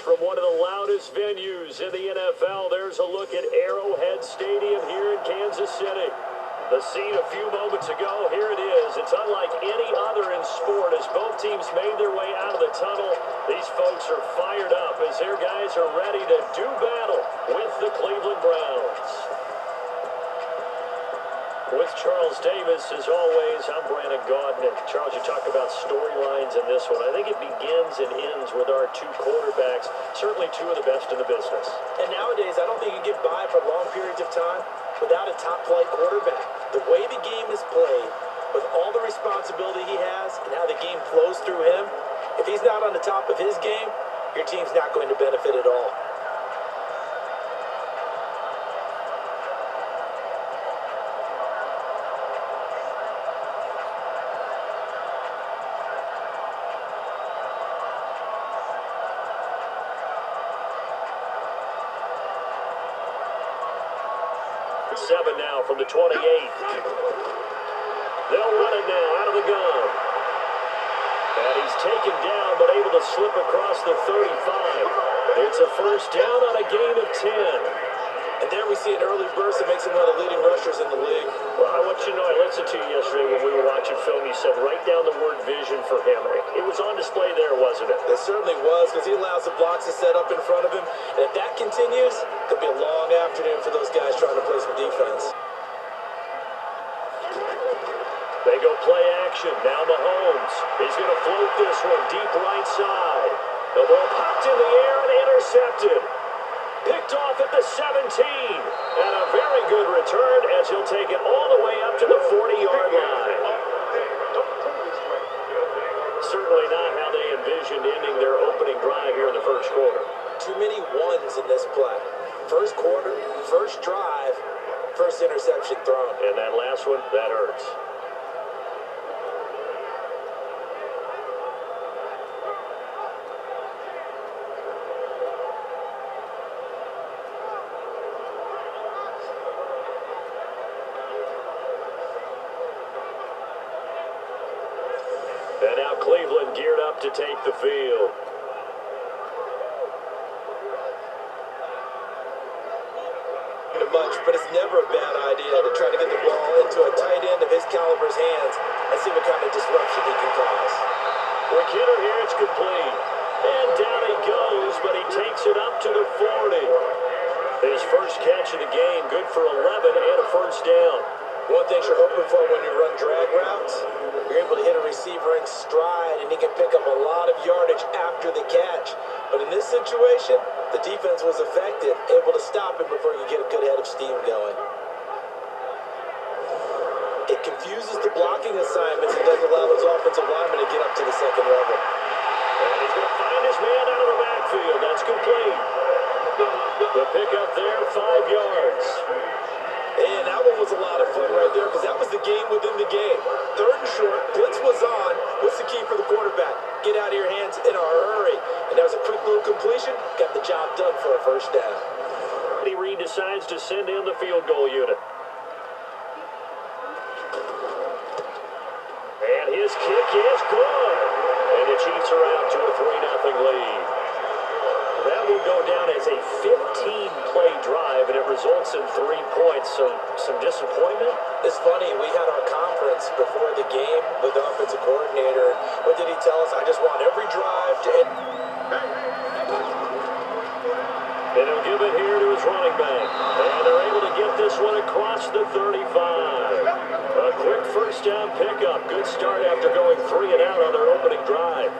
From one of the loudest venues in the NFL, there's a look at Arrowhead Stadium here in Kansas City. The scene a few moments ago, here it is. It's unlike any other in sport as both teams made their way out of the tunnel. These folks are fired up as their guys are ready to do battle with the Cleveland Browns. With Charles Davis, as always, I'm Brandon Gaudin. Charles, you talk about storylines in this one. I think it begins and ends with our two quarterbacks, certainly two of the best in the business. And nowadays, I don't think you can get by for long periods of time without a top-flight quarterback. The way the game is played, with all the responsibility he has and how the game flows through him, if he's not on the top of his game, your team's not going to benefit at all. Seven now from the 28. They'll run it now out of the gun. And he's taken down, but able to slip across the 35. It's a first down on a gain of 10. And there we see an early burst that makes him one of the leading rushers in the league. Well, I want you to know, I listened to you yesterday when we were watching film. You said write down the word vision for him. It was on display there, wasn't it? It certainly was, because he allows the blocks to set up in front of him. And if that continues, it could be a long afternoon for those guys trying to play some defense. They go play action. Now Mahomes. He's going to float this one deep right side. The ball popped in the air and intercepted. Picked off at the 17. And a very good return as he'll take it all the way up to the 40-yard line. Certainly not how they envisioned ending their opening drive here in the first quarter. Too many ones in this play. First quarter, first drive, first interception thrown. And that last one, that hurts. And now Cleveland geared up to take the field. Much, but it's never a bad idea to try to get the ball into a tight end of his caliber's hands and see what kind of disruption he can cause. Quick hitter here, it's complete. And down he goes, but he takes it up to the 40. His first catch of the game, good for 11 and a first down. One thing you're hoping for when you run drag routes, you're able to hit a receiver in stride and he can pick up a lot of yardage after the catch. But in this situation, the defense was effective, able to stop him before you get a good head of steam going. It confuses the blocking assignments and doesn't allow those offensive linemen to get up to the second level. And he's going to find his man out of the backfield. That's complete. The pickup there, 5 yards. And that one was a lot of fun right there because that was the game within the game. Third and short, blitz was on. What's the key for the quarterback? Get out of your hands in a hurry. And that was a quick little completion. Got the job done for a first down. Reed decides to send in the field goal unit. And his kick is good. And the Chiefs are out to a 3-0 lead. That will go down as a 15-play drive, and it results in 3 points. So, some disappointment? It's funny, we had our conference before the game with the offensive coordinator. What did he tell us? I just want every drive to end. And he'll give it here to his running back. And they're able to get this one across the 35. A quick first down pickup. Good start after going 3 and out on their opening drive.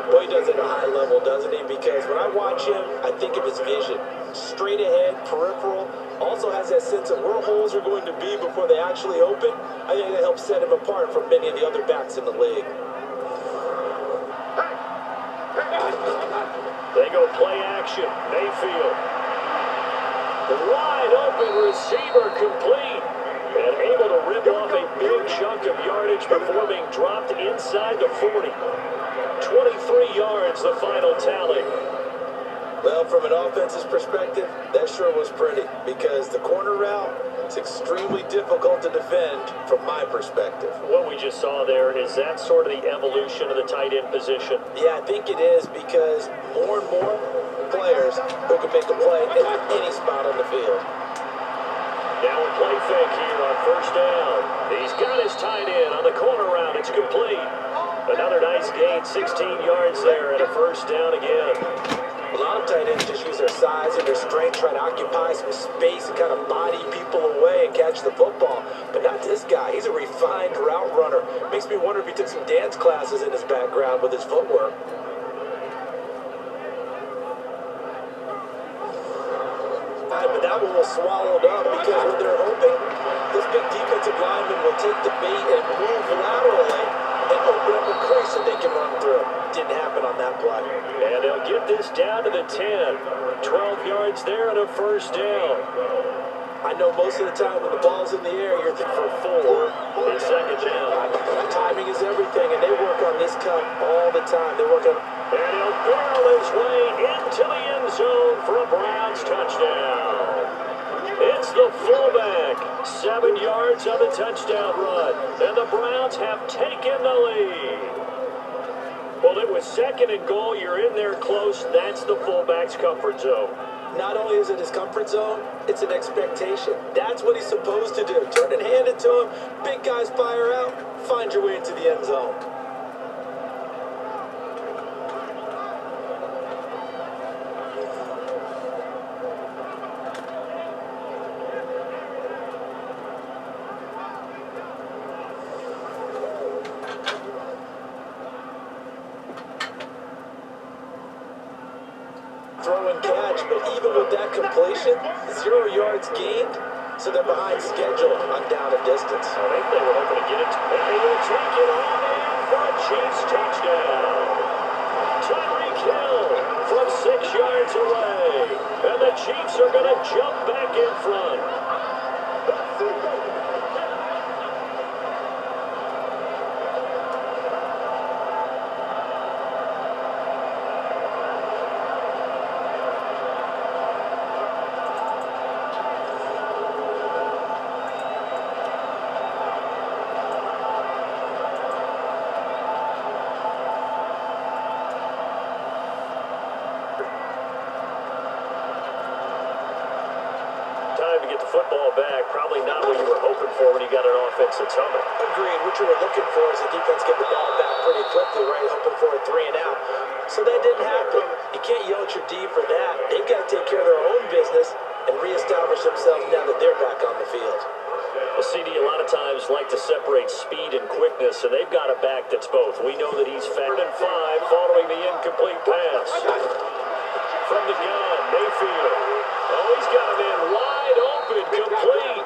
Boy, he does it at a high level, doesn't he? Because when I watch him, I think of his vision. Straight ahead, peripheral. Also has that sense of where holes are going to be before they actually open. I think that helps set him apart from many of the other backs in the league. They go play action. Mayfield. Wide open receiver complete. And able to rip off a big chunk of yardage before being dropped inside the 40. 23 yards, the final tally. Well, from an offense's perspective, that sure was pretty because the corner route is extremely difficult to defend from my perspective. What we just saw there, is that sort of the evolution of the tight end position? Yeah, I think it is because more and more, who can make a play at any spot on the field. Now a play fake here on first down. He's got his tight end on the corner route. It's complete. Another nice gain, 16 yards there, and a first down again. A lot of tight ends just use their size and their strength, try to occupy some space and kind of body people away and catch the football. But not this guy. He's a refined route runner. Makes me wonder if he took some dance classes in his background with his footwork. But that one was swallowed up because what they're hoping, this big defensive lineman will take the bait and move laterally and open up a crease that they can run through. Didn't happen on that play. And they'll get this down to the 10. 12 yards there and a first down. I know most of the time when the ball's in the air, you're thinking for 4. It's second down. Timing is everything, and they work on this cut all the time. They work on... And he'll barrel his way into the end zone for a Browns touchdown. It's the fullback. 7 yards on the touchdown run. And the Browns have taken the lead. Well, it was second and goal. You're in there close. That's the fullback's comfort zone. Not only is it his comfort zone, it's an expectation. That's what he's supposed to do. Turn and hand it to him. Big guys fire out. Find your way into the end zone. Throw and catch, but even with that completion, 0 yards gained, so they're behind schedule on down and distance. I think they were hoping to get it, and they will take it on in for a Chiefs touchdown. Tyreek Hill from 6 yards away, and the Chiefs are going to jump back in front. Time to get the football back. Probably not what you were hoping for when you got an offense that's humming. Agreed. What you were looking for is the defense get the ball back pretty quickly, right? Hoping for a 3 and out. So that didn't happen. You can't yell at your D for that. They've got to take care of their own business and reestablish themselves now that they're back on the field. The CD a lot of times like to separate speed and quickness, and they've got a back that's both. We know that he's 3rd and 5 following the incomplete pass. From the gun, Mayfield. Oh, he's got him in wide open, complete.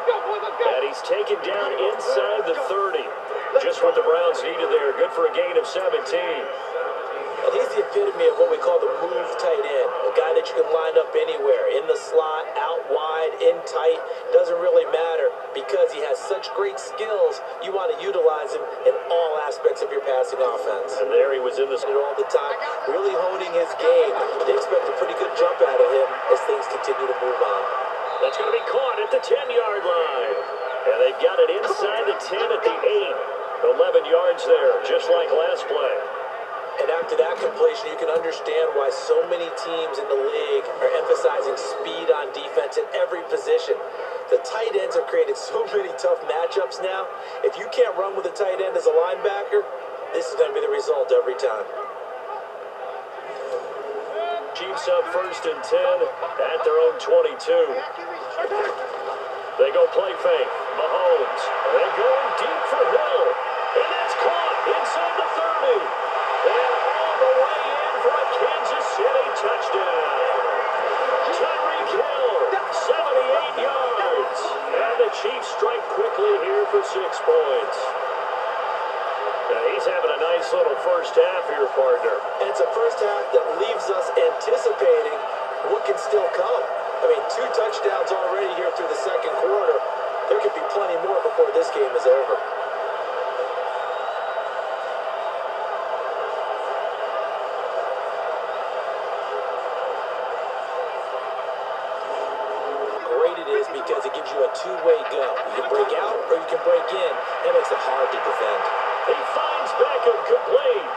And he's taken down inside the 30. Just what the Browns needed there. Good for a gain of 17. And he's the epitome of what we call the move tight end. A guy that you can line up anywhere. In the slot, out wide, in tight. Doesn't really matter because he has such great skills. You want to utilize him in all aspects of your passing offense. And there he was in this all the time, really honing his game. They expect a pretty good jump out of him as things continue to move on. That's going to be caught at the 10-yard line. And they've got it inside the 10 at the 8. 11 yards there, just like last play. And after that completion, you can understand why so many teams in the league are emphasizing speed on defense at every position. The tight ends have created so many tough matchups now. If you can't run with a tight end as a linebacker, this is going to be the result every time. Chiefs up 1st and 10 at their own 22. They go play fake. Mahomes. They're going deep for Hill. And that's caught inside the 30. And all the way in for a Kansas City touchdown. Tyreek Hill, 78 yards. And the Chiefs strike quickly here for 6 points. Now he's having a nice little first half here, partner. And it's a first half that leaves us anticipating what can still come. I mean, 2 touchdowns already here through the second quarter. There could be plenty more before this game is over. Great it is because it gives you a 2-way go. You can break out or you can break in. That makes it hard to defend. He finds Beckham complete.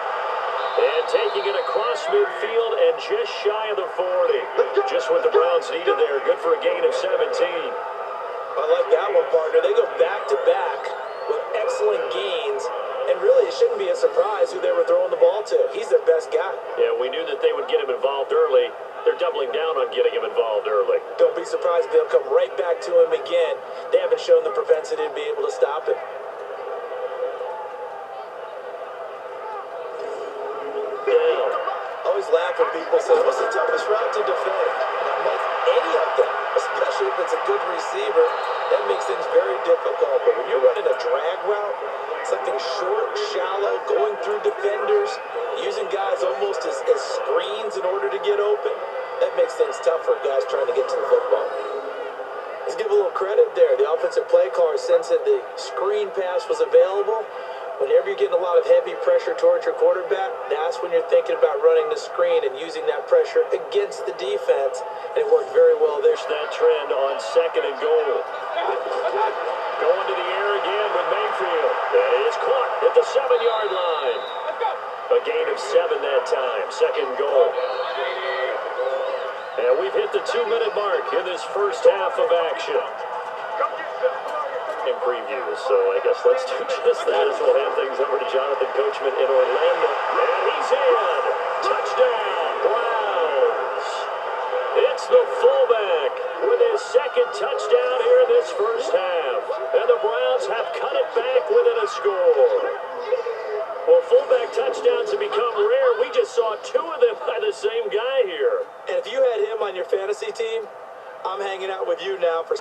And taking it across midfield and just shy of the 40. just what the Browns needed there. Good for a gain of 17. I like that one, partner. They go back-to-back with excellent gains, and really it shouldn't be a surprise who they were throwing the ball to. He's their best guy. Yeah, we knew that they would get him involved early. They're doubling down on getting him involved early. Don't be surprised if they'll come right back to him again. They haven't shown the propensity to be able to stop him. Down. I always laugh when people say, what's the toughest route to defend? Not like any of them, especially if it's a good receiver. That makes things very difficult. But when you're running a drag route, something short, shallow, going through defenders, using guys almost as screens in order to get open, that makes things tough for guys trying to get to the football. Let's give a little credit there. The offensive play caller sensed that the screen pass was available. Whenever you're getting a lot of heavy pressure towards your quarterback, that's when you're thinking about running the screen and using that pressure against the defense. And it worked very well there. That trend on 2nd and goal. Going to the air again with Mayfield. That is caught at the 7-yard line. A gain of 7 that time. 2nd goal. And we've hit the 2-minute mark in this first half of action. In previews, so I guess let's do just that as we'll hand things over to Jonathan Coachman in Orlando. And he's in. Touchdown, Browns. It's the fullback with his 2nd touchdown here in this first half. And the Browns have cut it back within a score. Well, fullback touchdowns have become rare. We just saw 2 of them by the same guy here. And if you had him on your fantasy team, I'm hanging out with you now for...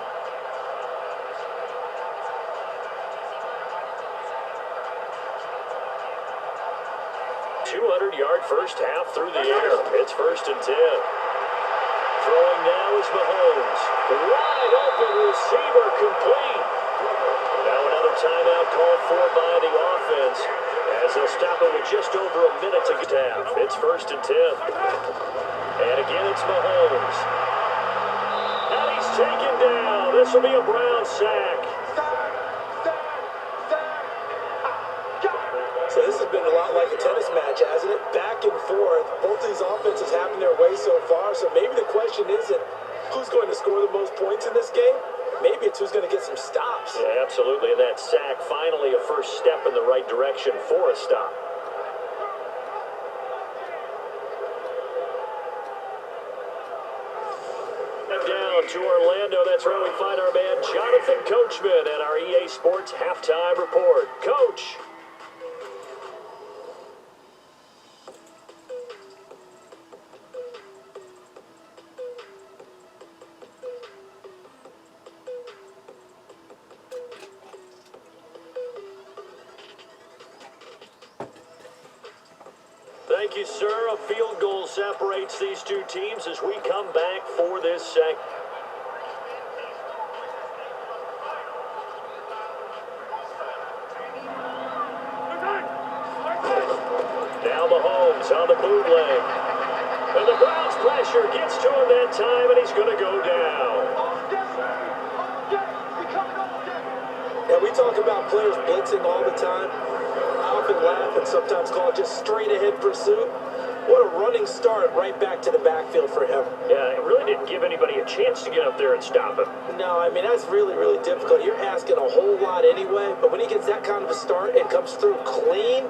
200-yard first half through the air. It's 1st and 10. Throwing now is Mahomes. Wide open receiver complete. Now another timeout called for by the offense as they'll stop it with just over a minute to get half. It's 1st and 10. And again it's Mahomes. And he's taken down. This will be a Brown sack. So this has been a lot like a tennis match, hasn't it? Back and forth. Both these offenses having their way so far. So maybe the question isn't who's going to score the most points in this game. Maybe it's who's going to get some stops. Yeah, absolutely. And that sack, finally a first step in the right direction for a stop. Down to Orlando. That's where we find our man Jonathan Coachman at our EA Sports Halftime Report. Coach. Thank you, sir. A field goal separates these two teams as we come back for this second. Now Mahomes on the bootleg. And the Browns pressure gets to him that time, and he's going to go down. Yeah, we talk about players blitzing all the time. I often laugh and sometimes call it just straight-ahead pursuit. What a running start right back to the backfield for him. Yeah, it really didn't give anybody a chance to get up there and stop him. No, I mean, that's really, really difficult. You're asking a whole lot anyway, but when he gets that kind of a start and comes through clean,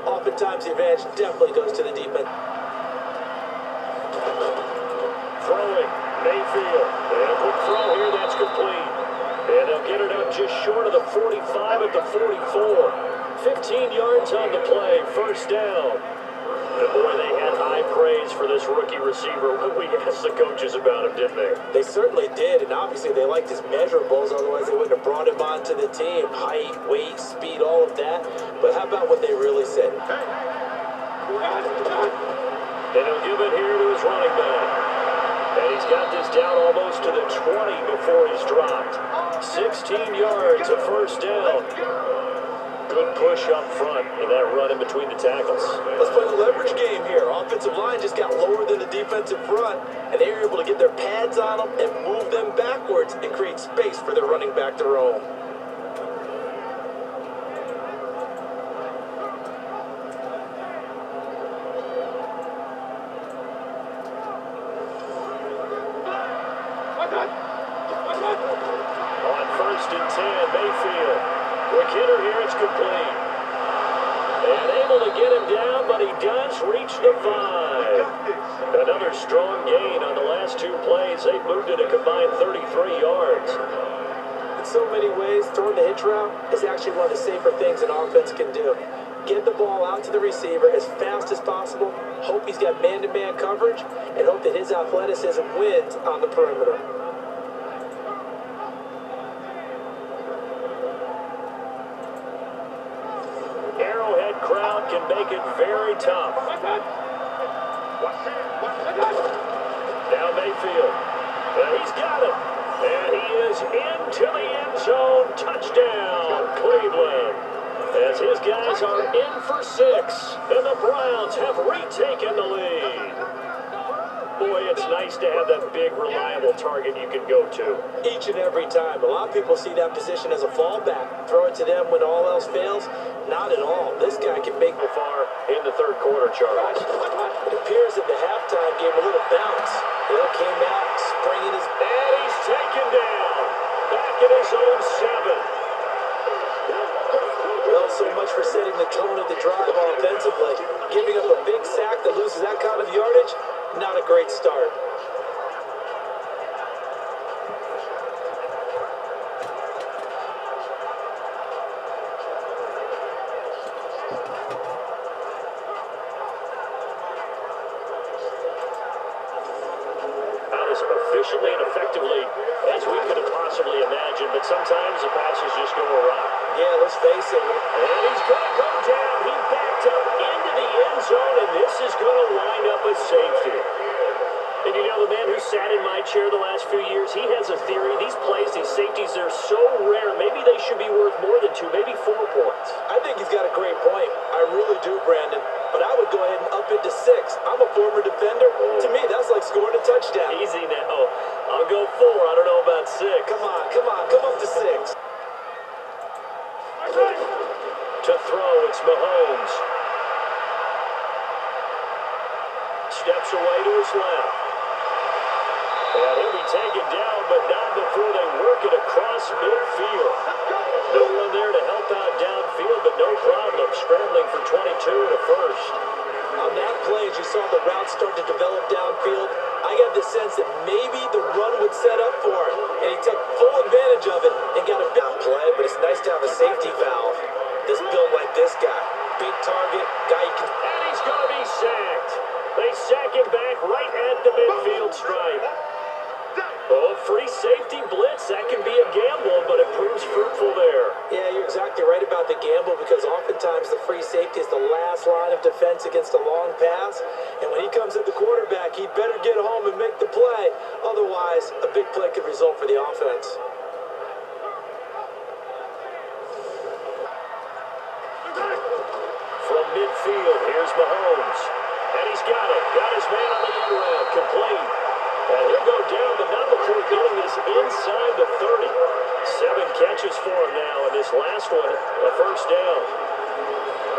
oftentimes the advantage definitely goes to the deep end. Throwing, Mayfield. And a quick throw here, that's complete. And they'll get it up just short of the 45 at the 44. 15 yards on the play, first down. And boy, they had high praise for this rookie receiver when we asked the coaches about him, didn't they? They certainly did, and obviously they liked his measurables, otherwise they wouldn't have brought him onto the team. Height, weight, speed, all of that. But how about what they really said? And he'll give it here to his running back. And he's got this down almost to the 20 before he's dropped. 16 yards, a first down. Good push up front in that run in between the tackles. Let's play the leverage game here. Offensive line just got lower than the defensive front, and they were able to get their pads on them and move them backwards and create space for their running back to roam. 10, Mayfield. Quick hitter here, it's complete. And able to get him down, but he does reach the 5. Another strong gain on the last 2 plays. They moved it a combined 33 yards. In so many ways, throwing the hitch route is actually one of the safer things an offense can do. Get the ball out to the receiver as fast as possible, hope he's got man-to-man coverage, and hope that his athleticism wins on the perimeter. Arrowhead crowd can make it very tough. Now Mayfield. He's got it. And he is into the end zone. Touchdown, Cleveland. As his guys are in for 6. And the Browns have retaken the lead. Boy, it's nice to have that big, reliable target you can go to. Each and every time. A lot of people see that position as a fallback. Throw it to them when all else fails. Not at all. This guy can make the far in the third quarter, Charles. It appears that the halftime gave a little bounce. Hill came out, springing his... And he's taken down. Back in his own 7. Well, so much for setting the tone of the drive offensively. Giving up a big sack that loses that kind of yardage, not a great start. Efficiently and effectively as we could have possibly imagined, but sometimes the passes just go awry. Yeah, let's face it. And he's going to go down. He backed up into the end zone, and this is going to wind up a safety. And you know, the man who sat in my chair the last few years, he has a theory. These plays, these safeties, they're so rare. Maybe they should be worth more than 2, maybe 4 points. I think he's got a great point. I really do, Brandon. But I would go ahead and up it to 6. I'm a former defender. To me, that's like scoring a touchdown. Easy now. I'll go 4. I don't know about 6. Come on. Come up to 6. To throw, it's Mahomes. Steps away to his left. And he'll be taken down, but not before they work it across midfield. No one there to help out downfield, but no problem. Scrambling for 22 and a first. On that play, as you saw the route start to develop downfield, I got the sense that maybe the run would set up for him. And he took full advantage of it and got a big play, but it's nice to have a safety valve that's built like this guy. Big target, guy you can... And he's going to be sacked. They sack him back right at the midfield stripe. Oh, free safety blitz. That can be a gamble, but it proves fruitful there. Yeah, you're exactly right about the gamble because oftentimes the free safety is the last line of defense against a long pass. And when he comes at the quarterback, he'd better get home and make the play. Otherwise, a big play could result for the offense. From midfield, here's Mahomes. And he's got it. Got his man on the end route. Complete. And he'll go down, but not before getting this inside the 30. 7 catches for him now, and this last one, a first down.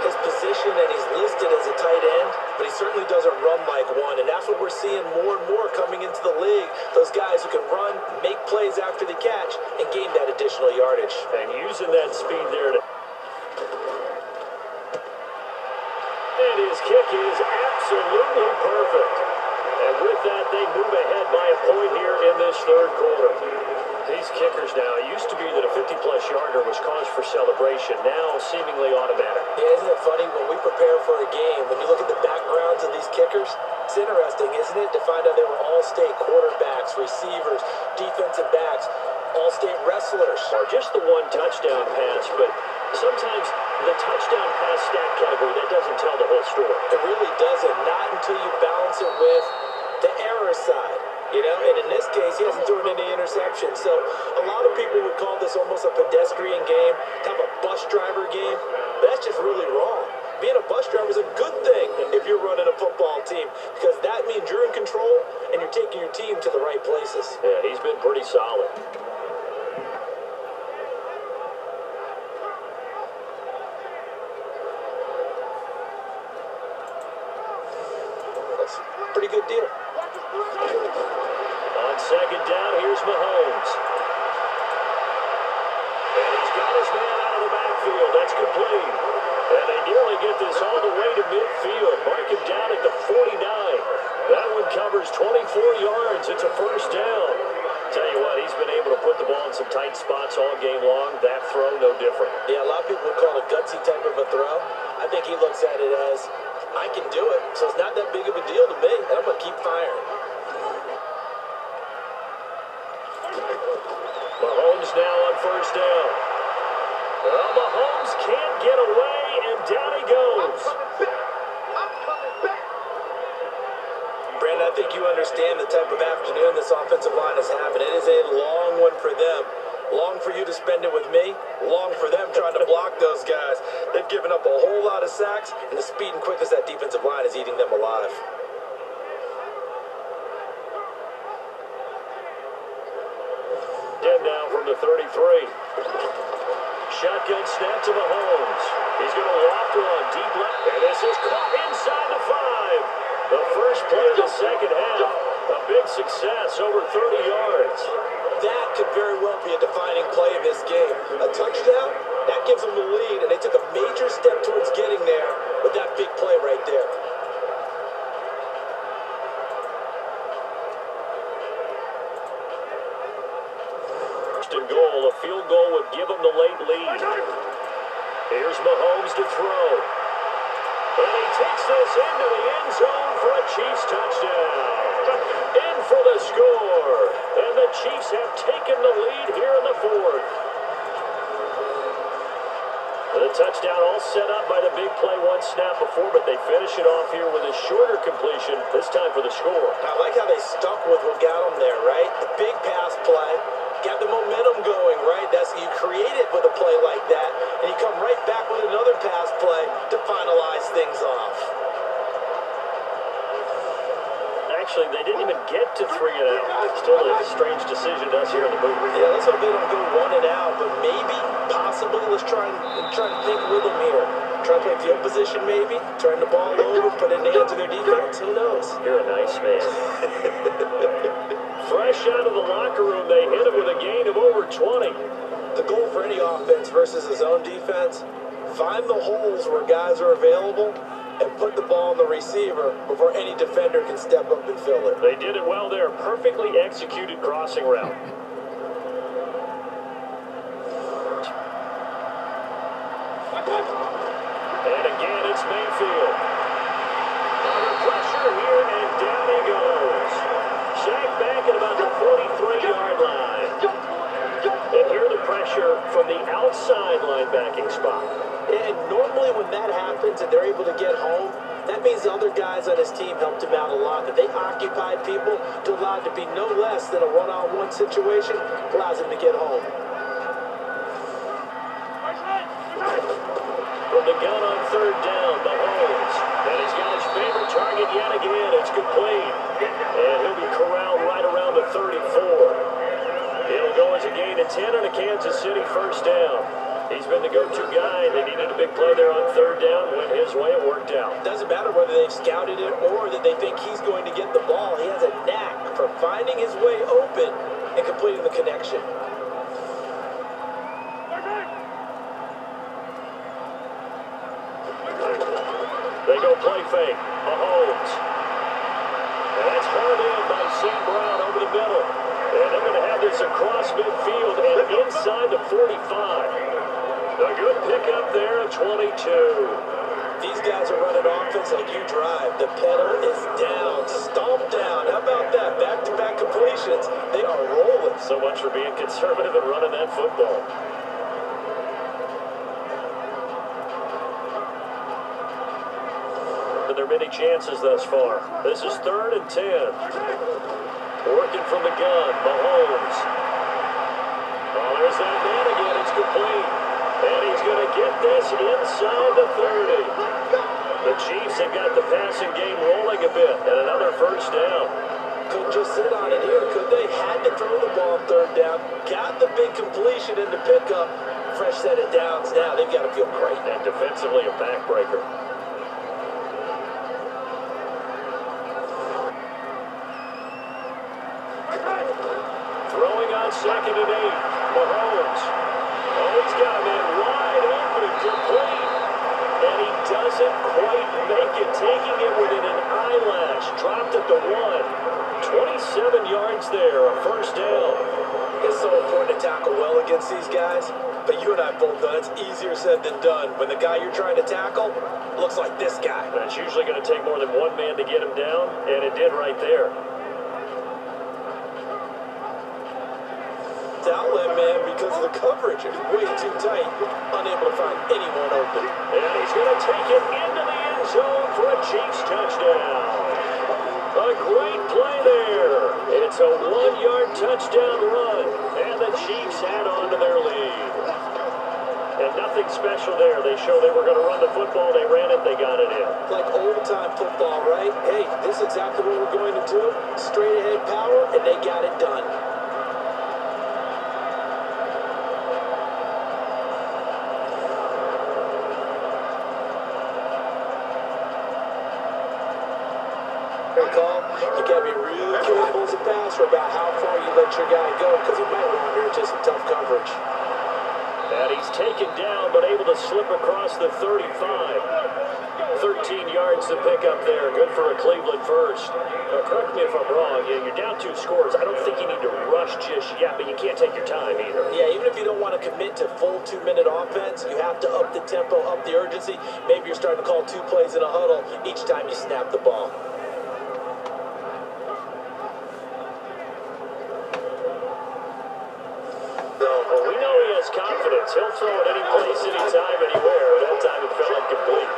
His position, and he's listed as a tight end, but he certainly doesn't run like one, and that's what we're seeing more and more coming into the league. Those guys who can run, make plays after the catch, and gain that additional yardage. And using that speed there to... And his kick is absolutely perfect. And with that, they move ahead by a point here in this third quarter. These kickers now, it used to be that a 50-plus yarder was cause for celebration, now seemingly automatic. Yeah, isn't it funny when we prepare for a game, when you look at the backgrounds of these kickers, it's interesting, isn't it, to find out they were all-state quarterbacks, receivers, defensive backs, all-state wrestlers. Or just the one touchdown pass, but sometimes the touchdown pass stat category, that doesn't tell the whole story. It really doesn't, not until you balance it with the error side. You know, and in this case, he hasn't thrown any interceptions. So a lot of people would call this almost a pedestrian game, kind of a bus driver game. But that's just really wrong. Being a bus driver is a good thing if you're running a football team, because that means you're in control and you're taking your team to the right places. Yeah, he's been pretty solid. That's a pretty good deal. On second down, here's Mahomes. got his man out of the backfield. That's complete. And they nearly get this all the way to midfield. Mark him down at the 49. That one covers 24 yards. It's a first down. Tell you what, he's been able to put the ball in some tight spots all game long. That throw, no different. Yeah, a lot of people would call it a gutsy type of a throw. I think he looks at it as, I can do it, so it's not that big of a deal to me, and I'm going to keep firing. Mahomes now on first down. Well, Mahomes can't get away, and down he goes. Brandon, I think you understand the type of afternoon this offensive line is having. It is a long one for them. Long for you to spend it with me. Long for them trying to block those guys. They've given up a whole lot of sacks, and the speed and quickness of that defensive line is eating them alive. Again now from the 33. Shotgun snap to Mahomes. He's going to loft one deep left. And this is caught inside the 5. The first play of the second half. A big success, over 30 yards. That could very well be a defining play in this game. A touchdown, that gives them the lead, and they took a major step towards getting there with that big play right there. And goal, a field goal would give them the late lead. Here's Mahomes to throw. And he takes this into the end zone for a Chiefs touchdown. In for the score. And the Chiefs have taken the lead here in the fourth. The touchdown all set up by the big play one snap before, but they finish it off here with a shorter completion, this time for the score. I like how they stuck with what got them there, right? The big pass play, got the momentum going, right? That's, you create it with a play like that, and you come right back with another pass play to finalize things off. Actually, they didn't even get to 3 and out. Still a strange decision to us here in the movie. Yeah, let's hope they don't go 1 and out, but maybe, possibly, let's try and think with them here. Try to play field position, maybe. Turn the ball over, put it in the hands of their defense. Who knows? You're a nice man. Fresh out of the locker room, they hit him with a gain of over 20. The goal for any offense versus his own defense, find the holes where guys are available and put the ball on the receiver before any defender can step up and fill it. They did it well there. Perfectly executed crossing route. And again, it's Mayfield. Under pressure here, and down he goes. Sacked back at about the 43-yard line. And here the pressure from the outside linebacking spot. And normally when that happens and they're able to get home, that means the other guys on his team helped him out a lot. That they occupied people to allow it to be no less than a one-on-one situation, allows him to get home. From the gun on third down, Mahomes. And he's got his favorite target yet again. It's complete. And he'll be corralled right around the 34. It'll go as a gain of 10 on a Kansas City first down. He's been the go-to guy. They needed a big play there on third down. Went his way. It worked out. Doesn't matter whether they've scouted it or that they think he's going to get the ball. He has a knack for finding his way open and completing the connection. They go play fake. Mahomes. And that's hard in by St. Brown over the middle. And they're going to have this across midfield and inside the 45. A good pickup there at 22. These guys are running offense like you drive. The pedal is down, stomp down. How about that? Back-to-back completions. They are rolling. So much for being conservative and running that football. And there are many chances thus far. This is 3rd and 10. Working from the gun, Mahomes. Oh, there's that man again. It's complete. And he's going to get this inside the 30. The Chiefs have got the passing game rolling a bit. And another first down. Couldn't just sit on it here, could they? Had to throw the ball on third down. Got the big completion in the pickup. Fresh set of downs now. They've got to feel great. And defensively, a backbreaker. Throwing on 2nd and 8. Mahomes. Oh, he's got him in wide open, complete. And he doesn't quite make it, taking it within an eyelash. Dropped at the 1. 27 yards there, a first down. It's so important to tackle well against these guys, but you and I both know it's easier said than done. When the guy you're trying to tackle looks like this guy. That's usually going to take more than one man to get him down, and it did right there. It's outlet man because of the coverage. It's way too tight, unable to find anyone open. And he's going to take it into the end zone for a Chiefs touchdown. A great play there. It's a 1-yard touchdown run, and the Chiefs add on to their lead. And nothing special there. They show they were going to run the football. They ran it. They got it in. Like old-time football, right? Hey, this is exactly what we're going to do. Straight-ahead power, and they got it done. You got to be really careful as a passer about how far you let your guy go because he might wander into some tough coverage. And he's taken down but able to slip across the 35. 13 yards to pick up there. Good for a Cleveland first. Now, correct me if I'm wrong. Yeah, you're down 2 scores. I don't think you need to rush just yet, but you can't take your time either. Yeah, even if you don't want to commit to full 2-minute offense, you have to up the tempo, up the urgency. Maybe you're starting to call 2 plays in a huddle each time you snap the ball. Well, we know he has confidence. He'll throw it any place, anytime, anywhere. That time it fell incomplete.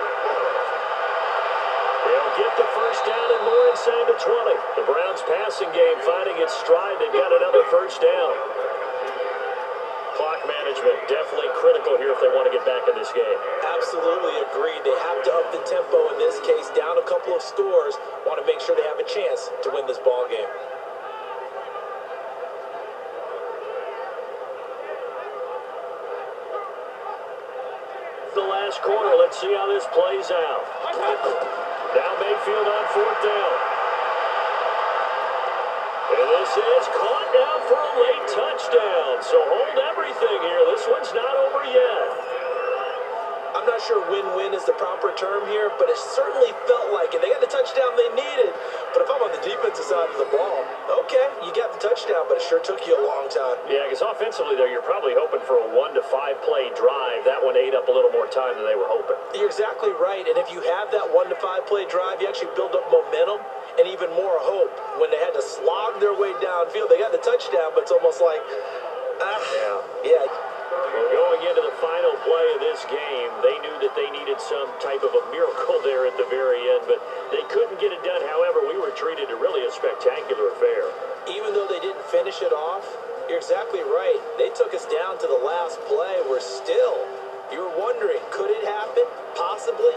They'll get the first down and more inside the 20. The Browns passing game finding its stride. They've got another first down. Clock management definitely critical here if they want to get back in this game. Absolutely agreed. They have to up the tempo in this case. Down a couple of scores. Want to make sure they have a chance to win this ball game. The last quarter. Let's see how this plays out. Now Mayfield on 4th down. And this is caught now for a late touchdown. So hold everything here. This one's not over yet. I'm not sure win-win is the proper term here, but it certainly felt like it. They got the touchdown they needed. But if I'm on the defensive side of the ball, okay, you got the touchdown, but it sure took you a long time. Yeah, because offensively, though, you're probably hoping for a 1 to 5 play drive. That one ate up a little more time than they were hoping. You're exactly right. And if you have that 1 to 5 play drive, you actually build up momentum and even more hope. When they had to slog their way downfield, they got the touchdown, but it's almost like, yeah. Well, going into the final play of this game, they knew that they needed some type of a miracle there at the very end, but they couldn't get it done. However, we were treated to really a spectacular affair. Even though they didn't finish it off, you're exactly right. They took us down to the last play. We're still, you were wondering, could it happen? Possibly.